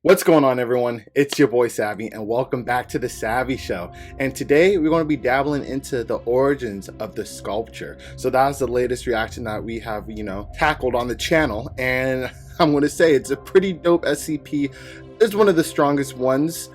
What's going on, everyone? It's your boy Savvy, and welcome back to the Savvy Show. And today we're going to be dabbling into the origins of the sculpture. So that's the latest reaction that we have, tackled on the channel. And I'm going to say it's a pretty dope SCP. It's one of the strongest ones.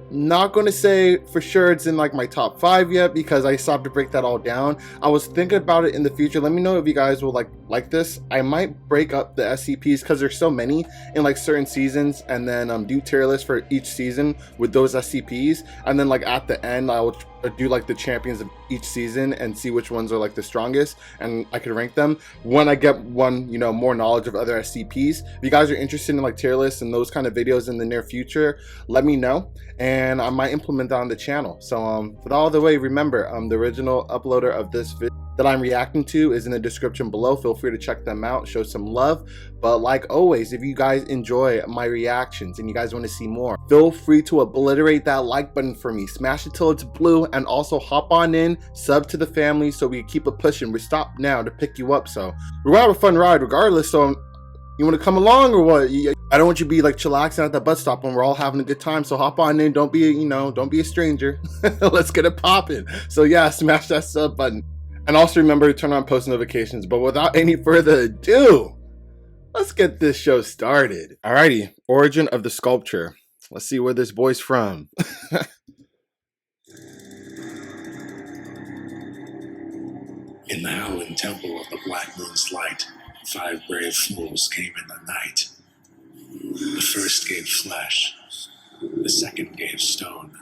Not going to say for sure it's in like my top 5 yet because I still have to break that all down. I was thinking about it in the future. Let me know if you guys will like this. I might break up the SCPs because there's so many in like certain seasons, and then do tier lists for each season with those SCPs, and then like at the end I will do like the champions of each season and see which ones are like the strongest, and I can rank them when I get more knowledge of other SCPs. If you guys are interested in like tier lists and those kind of videos in the near future, let me know and I might implement that on the channel. So for all the way, remember the original uploader of this video that I'm reacting to is in the description below. Feel free to check them out, show some love. But like always, if you guys enjoy my reactions and you guys want to see more, feel free to obliterate that like button for me, smash it till it's blue, and also hop on in, sub to the family so we keep it pushing. We stop now to pick you up, so we're gonna have a fun ride regardless. So you want to come along or what? I don't want you to be like chillaxing at the bus stop when we're all having a good time. So hop on in, don't be a stranger. Let's get it popping. So yeah, smash that sub button. And also remember to turn on post notifications. But without any further ado, let's get this show started. Alrighty, origin of the sculpture. Let's see where this boy's from. In the howling temple of the Black Moon's light, 5 brave fools came in the night. The first gave flesh, the second gave stone,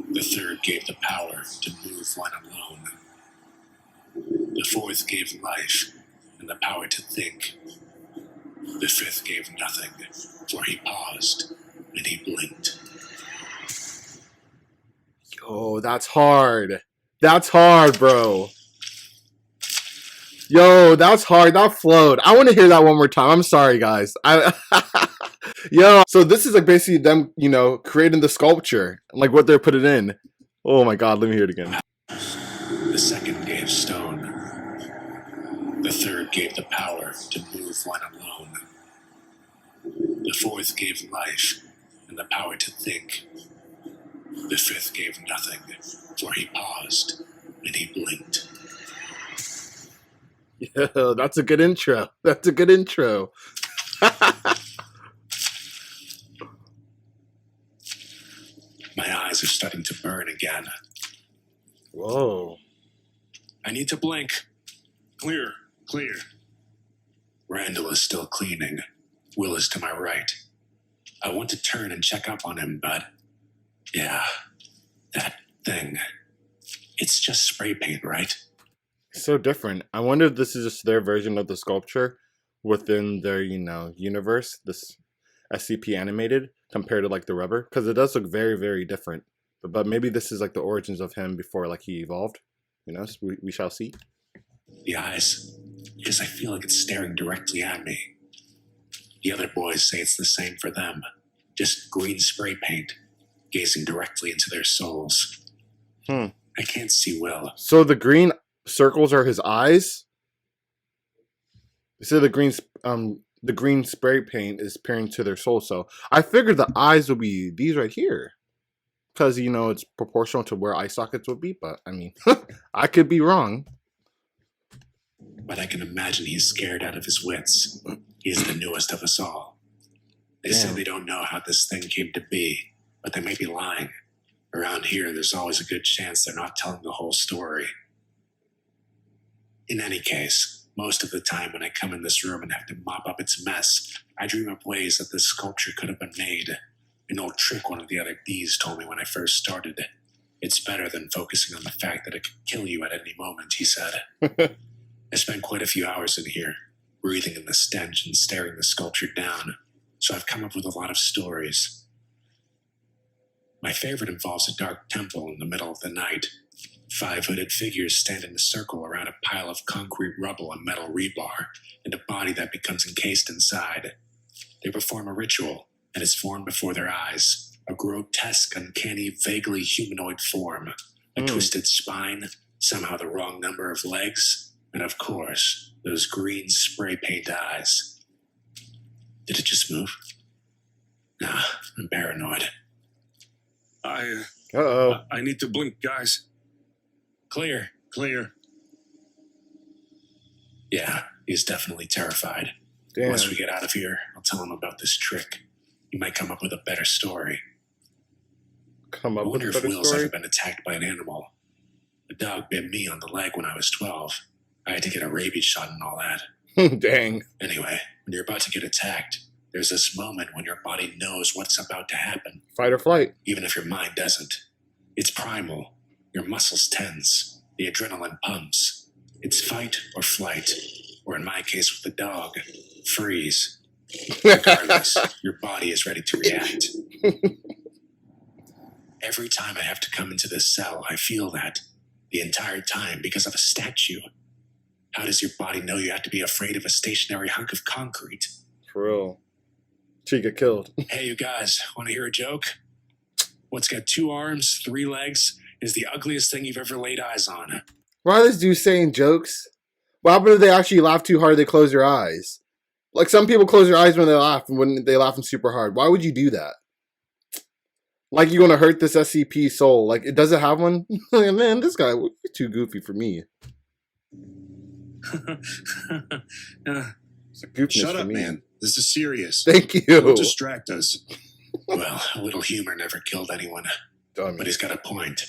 the third gave the power to move when alone. The fourth gave life and the power to think. The fifth gave nothing, for he paused and he blinked. Yo, that's hard. That's hard, bro. Yo, that's hard. That flowed. I want to hear that one more time. I'm sorry, guys. Yo, so this is like basically them, creating the sculpture, like what they're putting in. Oh my God, let me hear it again. The second gave stone. The third gave the power to move when alone. The fourth gave life and the power to think. The fifth gave nothing, for he paused and he blinked. Yo, that's a good intro. That's a good intro. My eyes are starting to burn again. Whoa. I need to blink. Clear. Randall is still cleaning. Will is to my right. I want to turn and check up on him, but yeah, that thing. It's just spray paint, right? So different. I wonder if this is just their version of the sculpture within their, universe, this SCP animated, compared to like the rubber, because it does look very, very different. But maybe this is like the origins of him before like he evolved. We shall see. The eyes, because I feel like it's staring directly at me. The other boys say it's the same for them. Just green spray paint, gazing directly into their souls. I can't see Will. So the green circles are his eyes? So the green spray paint is peering to their soul. So I figured the eyes would be these right here, because it's proportional to where eye sockets would be. But I mean, I could be wrong. But I can imagine he's scared out of his wits. He's the newest of us all. They say they don't know how this thing came to be, but they may be lying. Around here, there's always a good chance they're not telling the whole story. In any case, most of the time when I come in this room and have to mop up its mess, I dream up ways that this sculpture could have been made. An old trick one of the other D's told me when I first started. It's better than focusing on the fact that it could kill you at any moment, he said. I spent quite a few hours in here, breathing in the stench and staring the sculpture down, so I've come up with a lot of stories. My favorite involves a dark temple in the middle of the night. 5 hooded figures stand in a circle around a pile of concrete rubble and metal rebar, and a body that becomes encased inside. They perform a ritual, and is formed before their eyes, a grotesque, uncanny, vaguely humanoid form, a twisted spine, somehow the wrong number of legs, and of course, those green spray paint eyes. Did it just move? Nah, I'm paranoid. Uh-oh. I need to blink, guys. Clear. Clear. Yeah, he's definitely terrified. Damn. Once we get out of here, I'll tell him about this trick. He might come up with a better story. Come I up with wonder a if better Will's story? ever been attacked by an animal. A dog bit me on the leg when I was 12. I had to get a rabies shot and all that. Dang. Anyway, when you're about to get attacked, there's this moment when your body knows what's about to happen, Fight or flight. even if your mind doesn't. It's primal. Your muscles tense. The adrenaline pumps. It's fight or flight, or in my case with the dog, freeze. Regardless, your body is ready to react. Every time I have to come into this cell, I feel that. The entire time because of a statue. How does your body know you have to be afraid of a stationary hunk of concrete? For real. She get killed. Hey, you guys, want to hear a joke? What's got 2 arms, 3 legs, is the ugliest thing you've ever laid eyes on. Why are this dude saying jokes? What happens if they actually laugh too hard, they close their eyes? Like, some people close their eyes when they laugh, and when they laughing super hard. Why would you do that? Like, you're going to hurt this SCP soul. Like, it doesn't have one? Like, man, this guy, you're too goofy for me. It's a goofiness Shut for up, me. man. This is serious. Thank you. Don't distract us. Well, a little humor never killed anyone, Dummy. but he's got a point.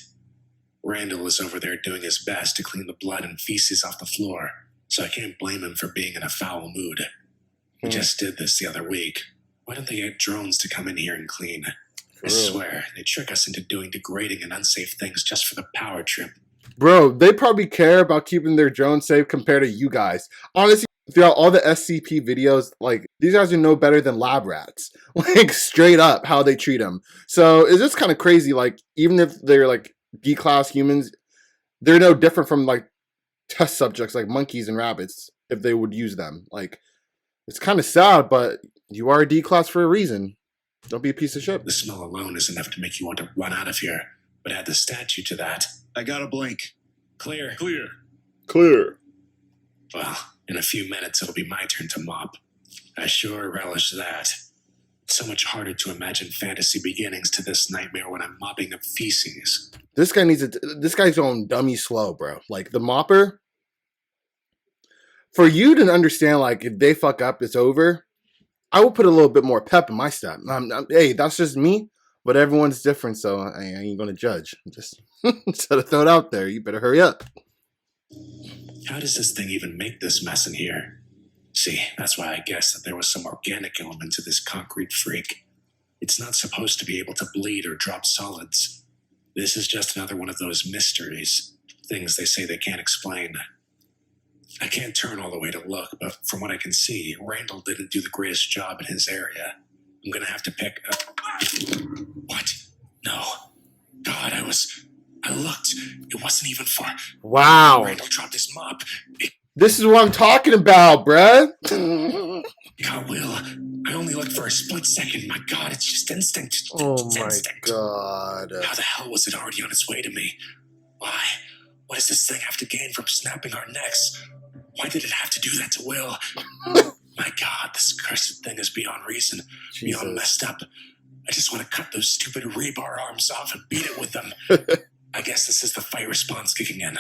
Randall is over there doing his best to clean the blood and feces off the floor, so I can't blame him for being in a foul mood. We just did this the other week. Why don't they get drones to come in here and clean? I swear, they trick us into doing degrading and unsafe things just for the power trip. Bro, they probably care about keeping their drone safe compared to you guys. Honestly, throughout all the SCP videos, like, these guys are no better than lab rats. Like, straight up how they treat them. So it's just kind of crazy. Like, even if they're like D-Class humans, they're no different from like test subjects like monkeys and rabbits if they would use them. Like, it's kind of sad, but you are a D-Class for a reason. Don't be a piece of shit. The smell alone is enough to make you want to run out of here, but add the statue to that. I got a blink. Clear. Clear. Clear. Well, in a few minutes it'll be my turn to mop. I sure relish that. It's so much harder to imagine fantasy beginnings to this nightmare when I'm mopping up feces. This guy needs this guy's going dummy slow, bro. Like, the mopper, for you to understand, like, if they fuck up, it's over. I will put a little bit more pep in my step. Hey, that's just me, but everyone's different, so I ain't gonna judge. Just instead of throw it out there, you better hurry up. How does this thing even make this mess in here? See, that's why I guessed that there was some organic element to this concrete freak. It's not supposed to be able to bleed or drop solids. This is just another one of those mysteries, things they say they can't explain. I can't turn all the way to look, but from what I can see, Randall didn't do the greatest job in his area. I'm gonna have to pick up. What? No. God, I looked. It wasn't even far. Wow. Randall dropped his mop. This is what I'm talking about, bruh. God, Will, I only looked for a split second. My God, it's just instinct. Oh It's my instinct. god. How the hell was it already on its way to me? Why? What does this thing have to gain from snapping our necks? Why did it have to do that to Will? My God, this cursed thing is beyond reason, beyond messed up. I just want to cut those stupid rebar arms off and beat it with them. I guess this is the fight response kicking in.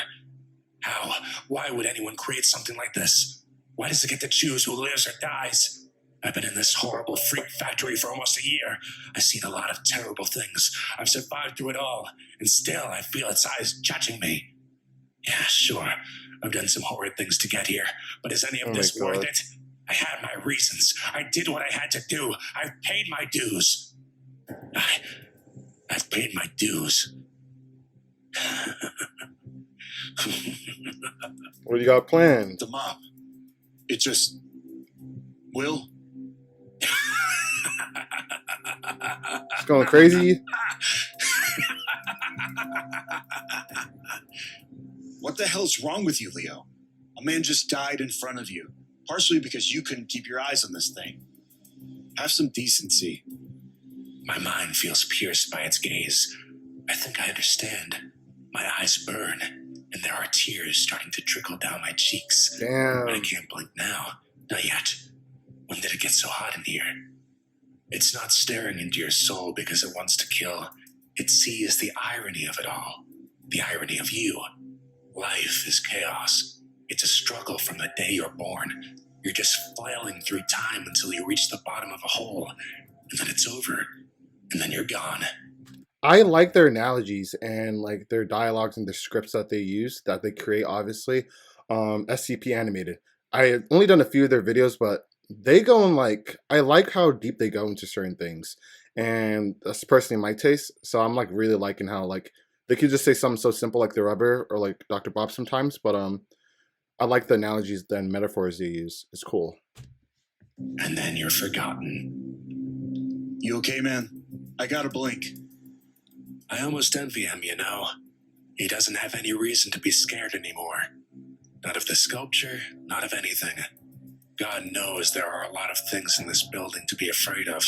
How? Why would anyone create something like this? Why does it get to choose who lives or dies? I've been in this horrible freak factory for almost a year. I've seen a lot of terrible things. I've survived through it all, and still I feel its eyes judging me. Yeah, sure, I've done some horrid things to get here, but is any of this worth it? I had my reasons. I did what I had to do. I've paid my dues. I've paid my dues. What do you got planned? The mop. It just... Will? It's going crazy. What the hell's wrong with you, Leo? A man just died in front of you, partially because you couldn't keep your eyes on this thing. Have some decency. My mind feels pierced by its gaze. I think I understand. My eyes burn, and there are tears starting to trickle down my cheeks. Damn. But I can't blink now. Not yet. When did it get so hot in here? It's not staring into your soul because it wants to kill. It sees the irony of it all. The irony of you. Life is chaos. It's a struggle from the day you're born. You're just flailing through time until you reach the bottom of a hole. And then it's over. And then you're gone. I like their analogies and like their dialogues and the scripts that they use, that they create, obviously. SCP animated. I only done a few of their videos, but they go in like, I like how deep they go into certain things. And that's personally my taste. So I'm like really liking how like they could just say something so simple like the rubber or like Dr. Bob sometimes, but I like the analogies and metaphors they use. It's cool. And then you're forgotten. You okay, man? I gotta blink. I almost envy him, you know. He doesn't have any reason to be scared anymore. Not of the sculpture, not of anything. God knows there are a lot of things in this building to be afraid of.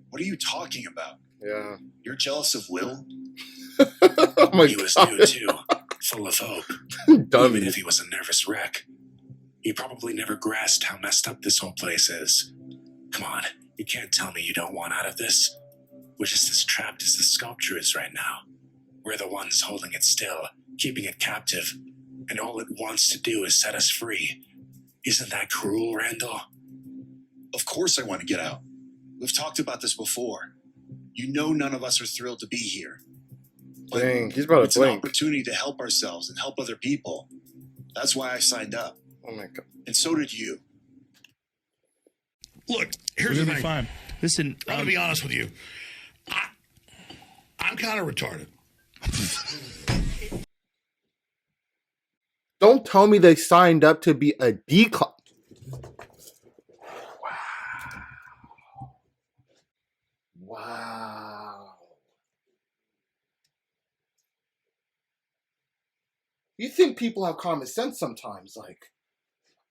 What are you talking about? Yeah. You're jealous of Will? Oh my He was God. new too, full of hope. Dummy. Even if he was a nervous wreck. He probably never grasped how messed up this whole place is. Come on, you can't tell me you don't want out of this. We're just as trapped as the sculpture is right now. We're the ones holding it still, keeping it captive, and all it wants to do is set us free. Isn't that cruel, Randall? Of course I want to get out. We've talked about this before. You know none of us are thrilled to be here. But Dang, he's about it's to an blink. opportunity to help ourselves and help other people. That's why I signed up. Oh my God. And so did you. Look, here's We're the gonna be thing. fine. Listen, I'm gonna be honest with you. I'm kind of retarded. Don't tell me they signed up to be a D-Class. Wow. You think people have common sense sometimes? Like,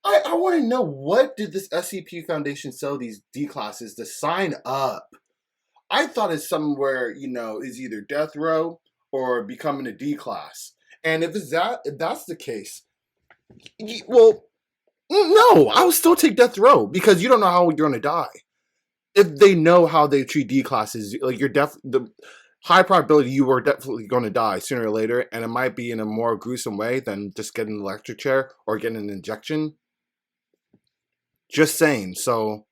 I want to know, what did this SCP Foundation sell these D-Classes to sign up? I thought it's somewhere, you know, is either death row or becoming a D-Class. And if that's the case, well, no, I would still take death row because you don't know how you're going to die. If they know how they treat D-Classes, like the high probability you were definitely going to die sooner or later, and it might be in a more gruesome way than just getting an electric chair or getting an injection. Just saying. So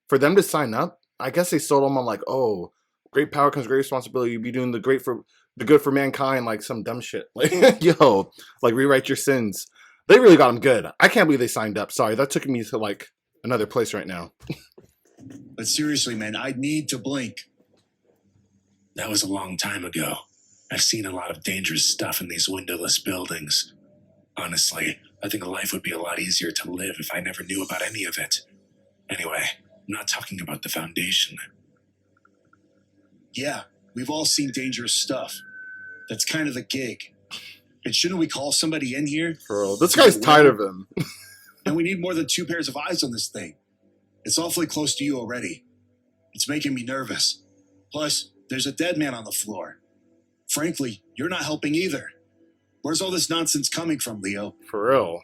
for them to sign up, I guess they sold them on like, oh, great power comes great responsibility. You'll be doing the good for mankind, like some dumb shit. Like, yo, like rewrite your sins. They really got them good. I can't believe they signed up. Sorry, that took me to like another place right now. But seriously, man, I need to blink. That was a long time ago. I've seen a lot of dangerous stuff in these windowless buildings. Honestly, I think life would be a lot easier to live if I never knew about any of it. Anyway, I'm not talking about the Foundation. Yeah, we've all seen dangerous stuff. That's kind of the gig. And shouldn't we call somebody in here? Bro, this guy's tired of him. And we need more than 2 pairs of eyes on this thing. It's awfully close to you already. It's making me nervous. Plus, there's a dead man on the floor. Frankly, you're not helping either. Where's all this nonsense coming from, Leo? For real.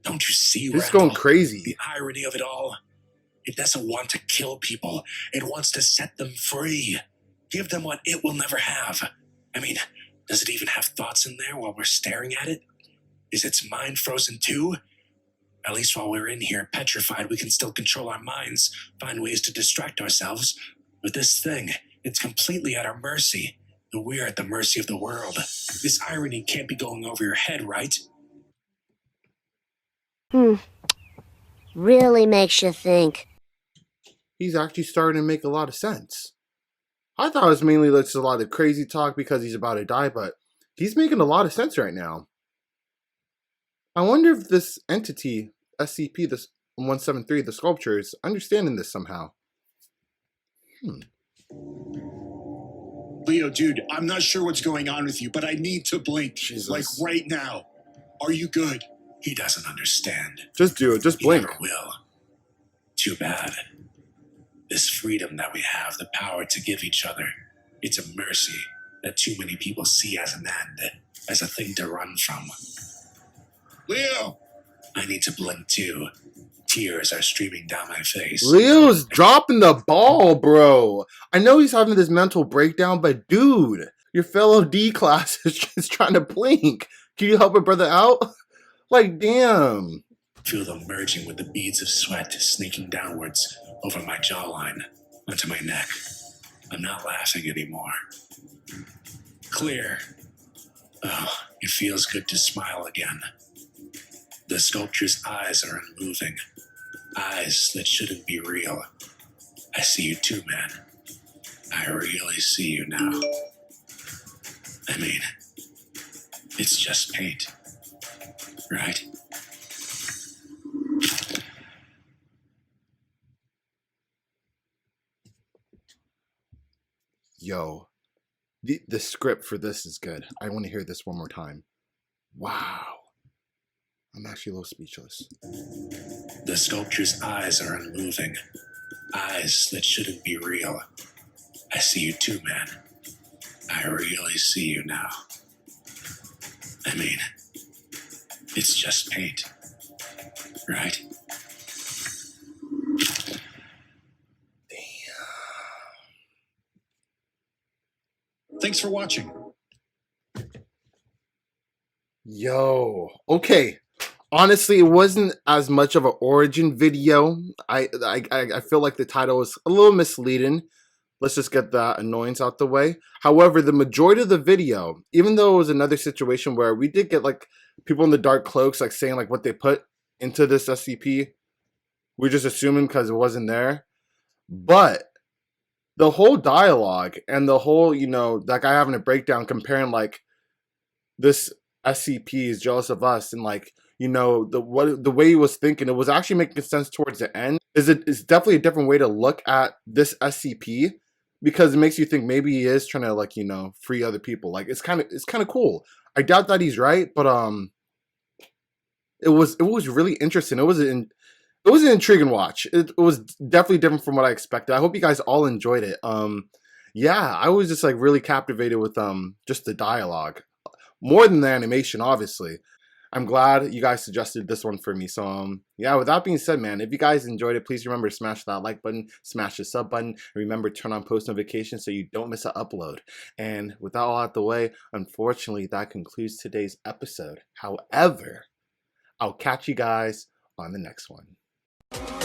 Don't you see, He's Randall? going crazy. The irony of it all. It doesn't want to kill people. It wants to set them free. Give them what it will never have. I mean, does it even have thoughts in there while we're staring at it? Is its mind frozen too? At least while we're in here petrified, we can still control our minds, find ways to distract ourselves. But this thing, it's completely at our mercy. And we're at the mercy of the world. This irony can't be going over your head, right? Really makes you think. He's actually starting to make a lot of sense. I thought it was mainly just a lot of crazy talk because he's about to die, but he's making a lot of sense right now. I wonder if this entity, SCP, this 173, the sculpture, is understanding this somehow. Leo, dude, I'm not sure what's going on with you, but I need to blink. Jesus. Like right now. Are you good? He doesn't understand. Just do it. Just He blink. never will. Too bad. This freedom that we have, the power to give each other, it's a mercy that too many people see as an end, as a thing to run from. Leo! I need to blink too. Tears are streaming down my face. Leo's dropping the ball, bro. I know he's having this mental breakdown, but dude, your fellow D-Class is just trying to blink. Can you help a brother out? Like, damn. Feel them merging with the beads of sweat sneaking downwards over my jawline, onto my neck. I'm not laughing anymore. Clear. Oh, it feels good to smile again. The sculpture's eyes are unmoving. Eyes that shouldn't be real. I see you too, man. I really see you now. I mean, it's just paint, right? Yo, the script for this is good. I want to hear this one more time. Wow. I'm actually a little speechless. The sculpture's eyes are unmoving. Eyes that shouldn't be real. I see you too, man. I really see you now. I mean, it's just paint, right? Thanks for watching. Yo, okay. Honestly, it wasn't as much of an origin video. I feel like the title was a little misleading. Let's just get that annoyance out the way. However, the majority of the video, even though it was another situation where we did get like people in the dark cloaks like saying like what they put into this SCP, we're just assuming because it wasn't there. But the whole dialogue and the whole, you know, that guy having a breakdown comparing like this SCP is jealous of us and like, you know, the way he was thinking, it was actually making sense towards the end. It's definitely a different way to look at this SCP because it makes you think maybe he is trying to like, you know, free other people. Like it's kind of cool. I doubt that he's right, but it was really interesting. It was an intriguing watch. It was definitely different from what I expected. I hope you guys all enjoyed it. Yeah, I was just like really captivated with just the dialogue. More than the animation, obviously. I'm glad you guys suggested this one for me. So yeah, with that being said, man, if you guys enjoyed it, please remember to smash that like button, smash the sub button, and remember to turn on post notifications so you don't miss an upload. And with that all out the way, unfortunately, that concludes today's episode. However, I'll catch you guys on the next one.